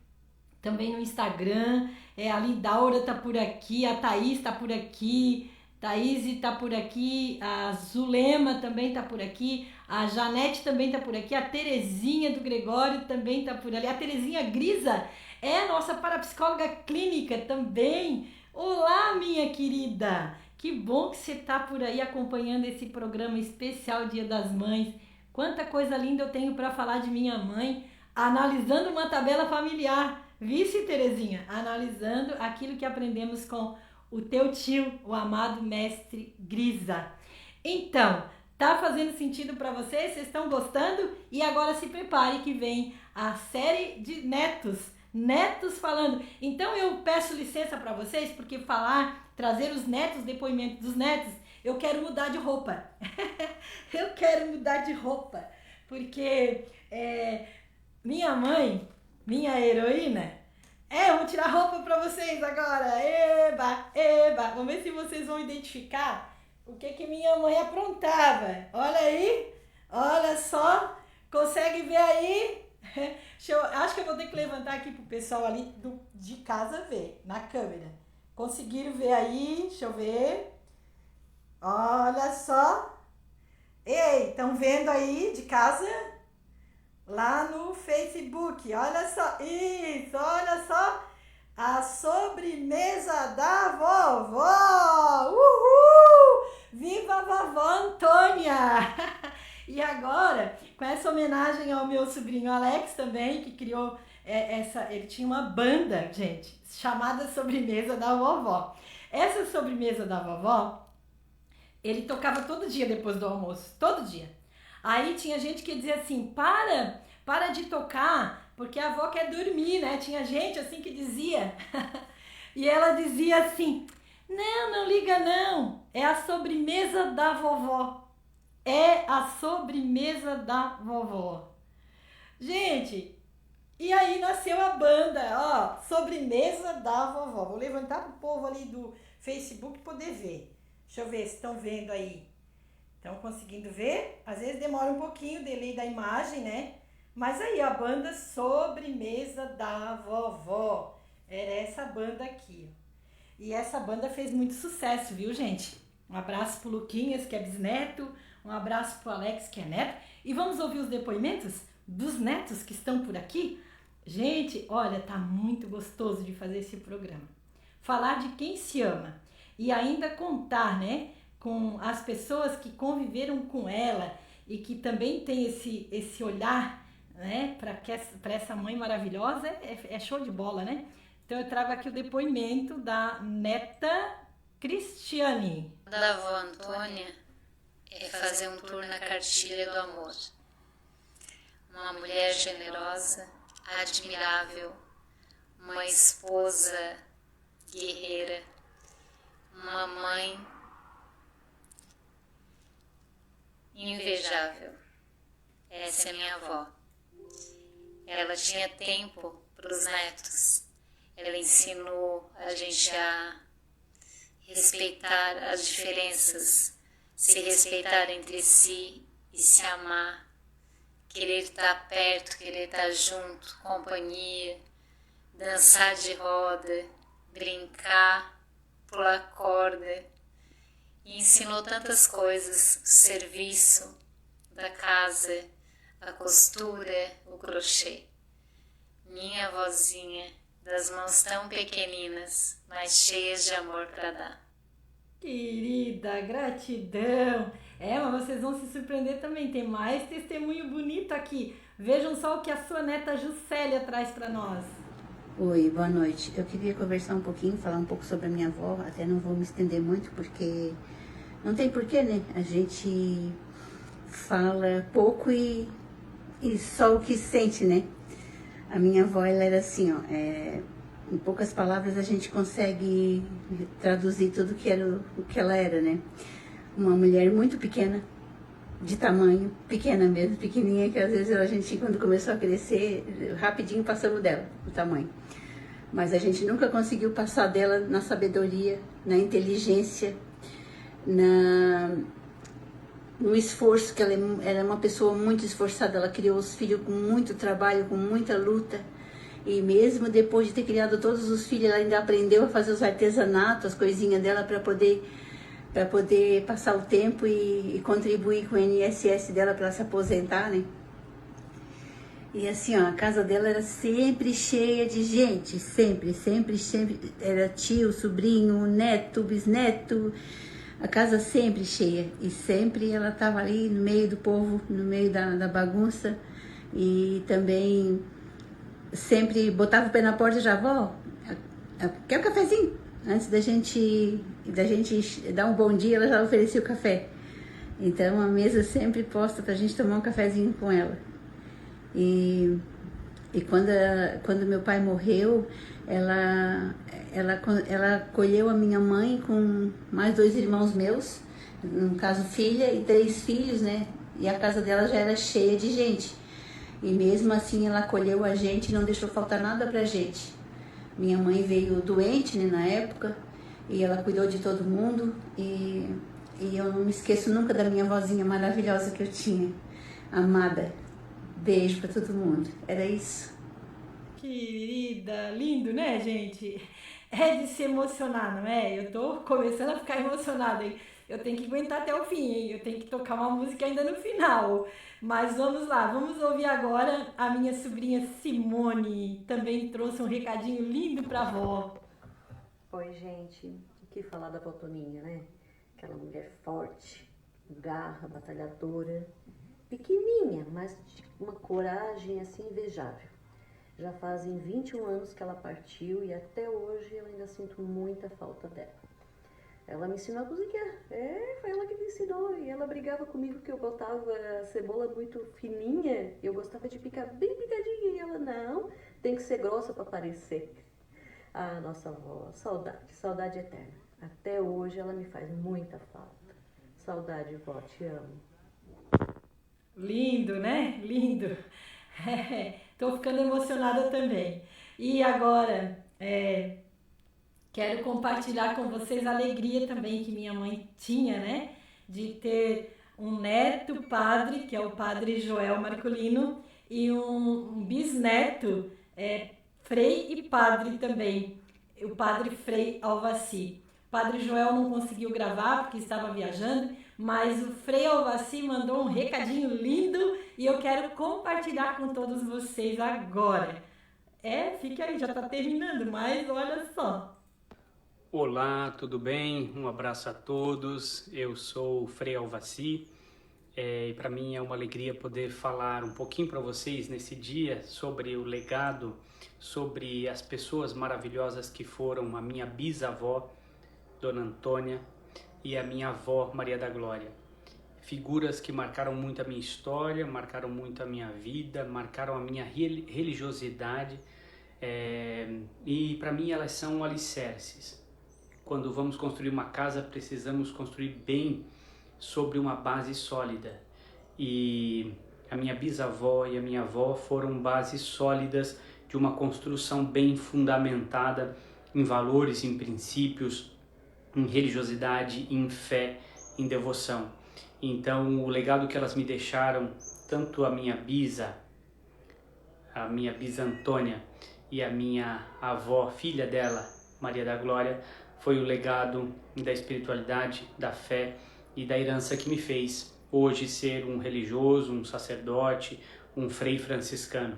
também no Instagram. A Lindaura tá por aqui, a Thaís tá por aqui, Thaís tá por aqui, a Zulema também tá por aqui, a Janete também tá por aqui, a Terezinha do Gregório também tá por ali, a Terezinha Grisa é a nossa parapsicóloga clínica também. Olá, minha querida! Que bom que você tá por aí acompanhando esse programa especial Dia das Mães. Quanta coisa linda eu tenho para falar de minha mãe, analisando uma tabela familiar. Vice, Terezinha? Analisando aquilo que aprendemos com o teu tio, o amado mestre Grisa. Então, tá fazendo sentido para vocês? Vocês estão gostando? E agora se prepare que vem a série de netos falando. Então eu peço licença para vocês, porque trazer os netos, depoimentos dos netos, eu quero mudar de roupa. Eu quero mudar de roupa, porque minha mãe, minha heroína, vou tirar roupa pra vocês agora. Eba! Vamos ver se vocês vão identificar o que minha mãe aprontava. Olha aí, olha só, consegue ver aí? Acho que eu vou ter que levantar aqui pro pessoal ali de casa ver, na câmera. Conseguiram ver aí? Deixa eu ver. Olha só. Ei, estão vendo aí de casa? Lá no Facebook, olha só, isso, olha só, a sobremesa da vovó, uhul, viva a vovó Antônia. E agora, com essa homenagem ao meu sobrinho Alex também, que criou ele tinha uma banda, gente, chamada Sobremesa da Vovó. Essa sobremesa da vovó, ele tocava todo dia depois do almoço, todo dia. Aí tinha gente que dizia assim, para de tocar, porque a avó quer dormir, né? Tinha gente assim que dizia. E ela dizia assim, não liga não, é a sobremesa da vovó. É a sobremesa da vovó. Gente, e aí nasceu a banda, Sobremesa da Vovó. Vou levantar pro povo ali do Facebook poder ver. Deixa eu ver se estão vendo aí. Estão conseguindo ver? Às vezes demora um pouquinho o delay da imagem, né? Mas aí, a banda Sobremesa da Vovó. Era essa banda aqui. E essa banda fez muito sucesso, viu, gente? Um abraço pro Luquinhas, que é bisneto. Um abraço pro Alex, que é neto. E vamos ouvir os depoimentos dos netos que estão por aqui? Gente, olha, tá muito gostoso de fazer esse programa. Falar de quem se ama. E ainda contar, né? Com as pessoas que conviveram com ela e que também tem esse olhar, né, para essa mãe maravilhosa, é show de bola, né? Então eu trago aqui o depoimento da neta Cristiane. Da avó Antônia é fazer um tour na cartilha do amor. Uma mulher generosa, admirável, uma esposa guerreira, uma mãe invejável. Essa é minha avó. ela tinha tempo para os netos. Ela ensinou a gente a respeitar as diferenças, se respeitar entre si e se amar, querer estar perto, querer estar junto, companhia, dançar de roda, brincar, pular corda. E ensinou tantas coisas, o serviço da casa, a costura, o crochê. Minha avózinha, das mãos tão pequeninas, mas cheias de amor para dar. Querida, gratidão! Mas vocês vão se surpreender também, tem mais testemunho bonito aqui. Vejam só o que a sua neta Juscelia traz para nós. Oi, boa noite. Eu queria conversar um pouquinho, falar um pouco sobre a minha avó. Até não vou me estender muito, porque não tem porquê, né? A gente fala pouco e só o que sente, né? A minha avó, ela era assim, ó, em poucas palavras a gente consegue traduzir tudo que era o que ela era, né? Uma mulher muito pequena, de tamanho, pequena mesmo, pequenininha, que às vezes a gente, quando começou a crescer, rapidinho passamos dela, o tamanho. Mas a gente nunca conseguiu passar dela na sabedoria, na inteligência, no esforço, que ela era uma pessoa muito esforçada. Ela criou os filhos com muito trabalho, com muita luta. E mesmo depois de ter criado todos os filhos, ela ainda aprendeu a fazer os artesanatos, as coisinhas dela para poder passar o tempo e contribuir com o INSS dela para ela se aposentar, né? E assim, ó, a casa dela era sempre cheia de gente, sempre. Era tio, sobrinho, neto, bisneto, a casa sempre cheia. E sempre ela estava ali no meio do povo, no meio da bagunça. E também sempre botava o pé na porta, já, avó, quer um cafezinho? Antes da gente dar um bom dia, ela já oferecia o café. Então a mesa sempre posta pra gente tomar um cafezinho com ela. E quando meu pai morreu, ela acolheu a minha mãe com mais 2 irmãos meus, no caso filha e 3 filhos, né? E a casa dela já era cheia de gente. E mesmo assim ela acolheu a gente e não deixou faltar nada pra gente. Minha mãe veio doente, né, na época, e ela cuidou de todo mundo. E eu não me esqueço nunca da minha vozinha maravilhosa que eu tinha, amada. Beijo pra todo mundo. Era isso. Querida, lindo, né, gente? É de se emocionar, não é? Eu tô começando a ficar emocionada, hein? Eu tenho que aguentar até o fim, hein? Eu tenho que tocar uma música ainda no final. Mas vamos lá, vamos ouvir agora a minha sobrinha Simone. Também trouxe um recadinho lindo pra avó. Oi, gente. O que falar da vó Toninha, né? Aquela mulher forte, garra, batalhadora, pequenininha, mas de uma coragem assim invejável. Já fazem 21 anos que ela partiu e até hoje eu ainda sinto muita falta dela. Ela me ensinou a cozinhar, foi ela que me ensinou, e ela brigava comigo que eu botava a cebola muito fininha, eu gostava de picar bem picadinha, e ela, não, tem que ser grossa para parecer. Ah, nossa avó, saudade eterna. Até hoje ela me faz muita falta. Saudade, vó, te amo. Lindo, né? Lindo. Tô ficando emocionada também. E agora, quero compartilhar com vocês a alegria também que minha mãe tinha, né? De ter um neto padre, que é o padre Joel Marcolino, e um bisneto, frei e padre também, o padre Frei Alvaci. O padre Joel não conseguiu gravar porque estava viajando, mas o Frei Alvaci mandou um recadinho lindo e eu quero compartilhar com todos vocês agora. Fica aí, já está terminando, mas olha só. Olá, tudo bem? Um abraço a todos. Eu sou o Frei Alvaci e para mim é uma alegria poder falar um pouquinho para vocês nesse dia sobre o legado, sobre as pessoas maravilhosas que foram a minha bisavó, Dona Antônia, e a minha avó, Maria da Glória. Figuras que marcaram muito a minha história, marcaram muito a minha vida, marcaram a minha religiosidade e para mim elas são alicerces. Quando vamos construir uma casa, precisamos construir bem sobre uma base sólida. E A minha bisavó e a minha avó foram bases sólidas de uma construção bem fundamentada em valores, em princípios, em religiosidade, em fé, em devoção. Então, o legado que elas me deixaram, tanto a minha bisa Antônia, e a minha avó, filha dela, Maria da Glória, foi o legado da espiritualidade, da fé e da herança que me fez hoje ser um religioso, um sacerdote, um frei franciscano.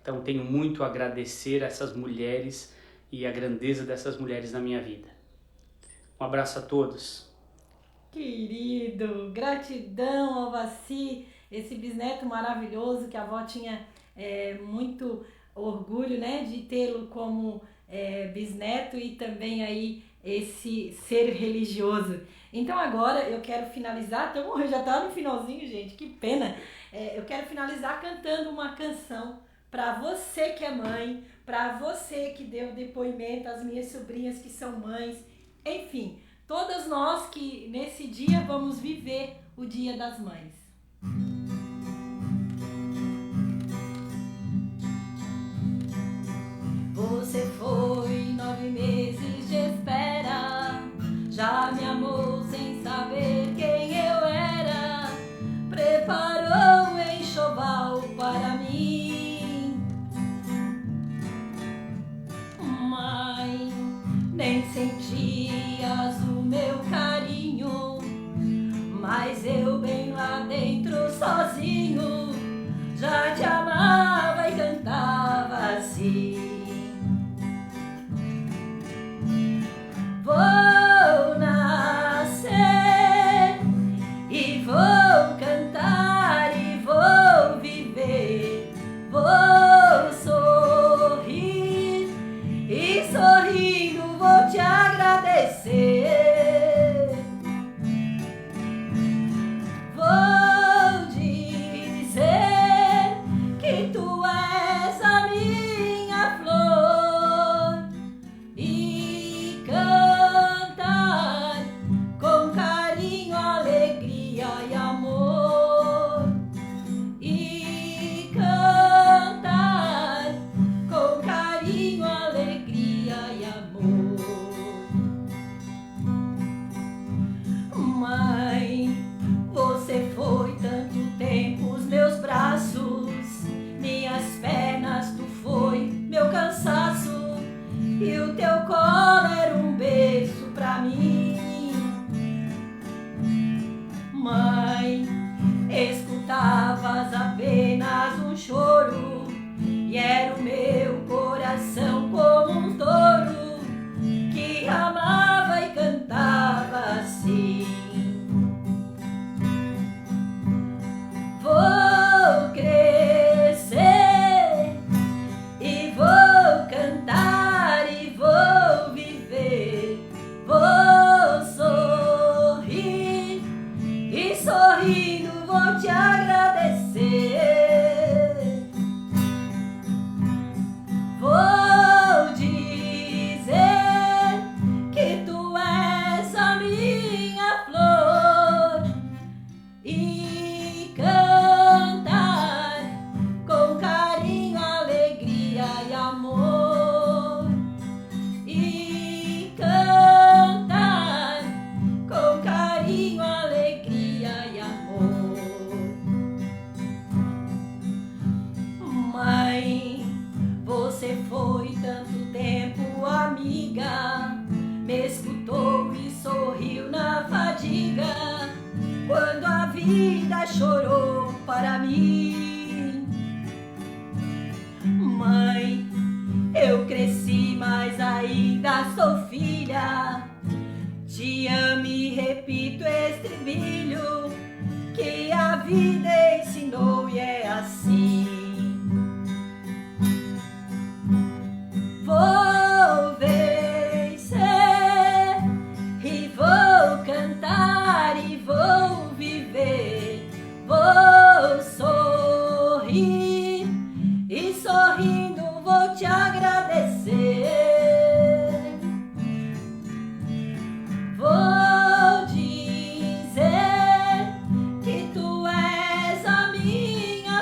Então tenho muito a agradecer a essas mulheres e a grandeza dessas mulheres na minha vida. Um abraço a todos. Querido, gratidão ao Vassi, esse bisneto maravilhoso que a avó tinha muito orgulho, né, de tê-lo como bisneto e também aí esse ser religioso. Então agora eu quero finalizar, já tá no finalzinho, gente, que pena. Eu quero finalizar cantando uma canção para você que é mãe, para você que deu depoimento, as minhas sobrinhas que são mães, enfim, todas nós que nesse dia vamos viver o Dia das Mães. Você foi 9 meses de espera, já me amou sem saber quem eu era, preparou enxoval para mim. Mãe, nem sentias o meu carinho, mas eu bem lá dentro sozinho já te amava e cantava assim. Vou nascer e vou cantar e vou viver, vou sorrir e sorrindo vou te agradecer. Vou dizer que tu és a minha flor e cantar com carinho, alegria e amor, e cantar com carinho, alegria e amor. Mãe, você foi tanto tempo os meus braços, minhas pernas, tu foi meu cansaço, e o teu colo era um berço pra mim. Mãe, escutavas apenas um choro, e era o meu coração como um touro que amava e cantava assim. Vou crescer e vou cantar e vou viver, vou sorrir e sorrindo vou te agradecer. Vou dizer que tu és a minha flor e cantar com carinho, alegria e amor, e cantar com carinho, alegria e amor. Mãe, você foi tanto tempo amiga, me escutou e sorriu na fadiga, quando a vida chorou para mim. Mãe, eu cresci, mas ainda sou filha, te amo e repito este estribilho que a vida ensinou e é assim. Vou vencer e vou cantar e vou viver, vou sorrir e sorrindo vou te agradecer. Vou dizer que tu és a minha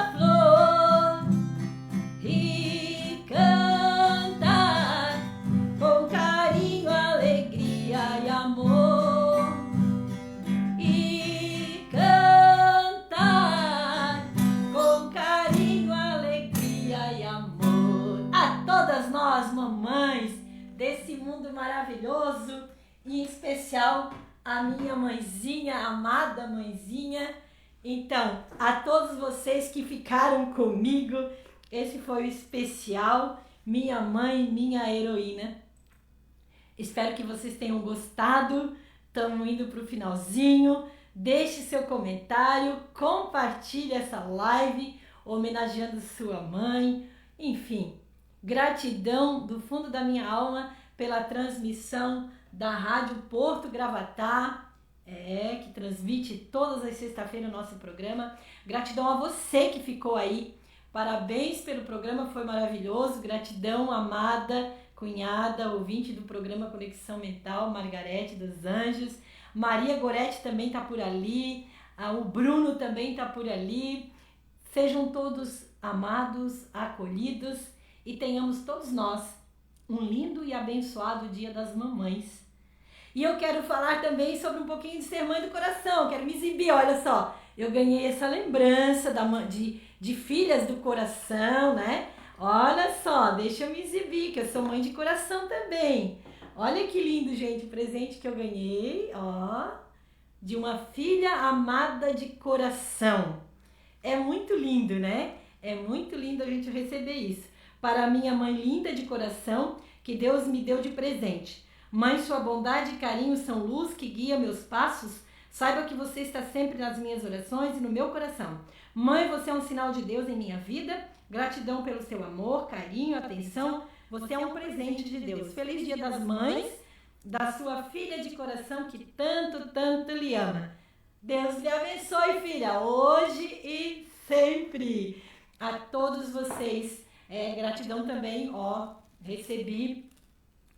maravilhoso, e em especial a minha mãezinha, a amada mãezinha. Então, a todos vocês que ficaram comigo, esse foi o especial Minha Mãe, Minha Heroína. Espero que vocês tenham gostado. Estamos indo para o finalzinho. Deixe seu comentário, compartilhe essa live homenageando sua mãe. Enfim, gratidão do fundo da minha alma pela transmissão da Rádio Porto Gravatá, que transmite todas as sextas-feiras o nosso programa. Gratidão a você que ficou aí. Parabéns pelo programa, foi maravilhoso. Gratidão, amada cunhada, ouvinte do programa Conexão Mental, Margarete dos Anjos. Maria Goretti também está por ali. O Bruno também está por ali. Sejam todos amados, acolhidos e tenhamos todos nós um lindo e abençoado Dia das Mamães. E eu quero falar também sobre um pouquinho de ser mãe do coração. Quero me exibir, olha só. Eu ganhei essa lembrança de filhas do coração, né? Olha só, deixa eu me exibir, que eu sou mãe de coração também. Olha que lindo, gente, o presente que eu ganhei, ó, de uma filha amada de coração. É muito lindo, né? É muito lindo a gente receber isso. Para a minha mãe linda de coração, que Deus me deu de presente. Mãe, sua bondade e carinho são luz que guia meus passos. Saiba que você está sempre nas minhas orações e no meu coração. Mãe, você é um sinal de Deus em minha vida. Gratidão pelo seu amor, carinho, atenção. Você é um presente de Deus. Feliz Dia das Mães, da sua filha de coração que tanto, tanto lhe ama. Deus lhe abençoe, filha, hoje e sempre. A todos vocês, gratidão também, ó, recebi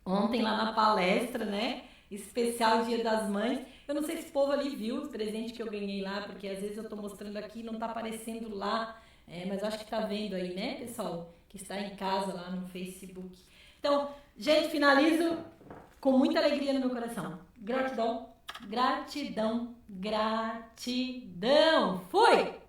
ontem lá na palestra, né, especial Dia das Mães. Eu não sei se o povo ali viu o presente que eu ganhei lá, porque às vezes eu tô mostrando aqui e não tá aparecendo lá, mas acho que tá vendo aí, né, pessoal, que está em casa lá no Facebook. Então, gente, finalizo com muita alegria no meu coração. Gratidão, gratidão, gratidão. Fui!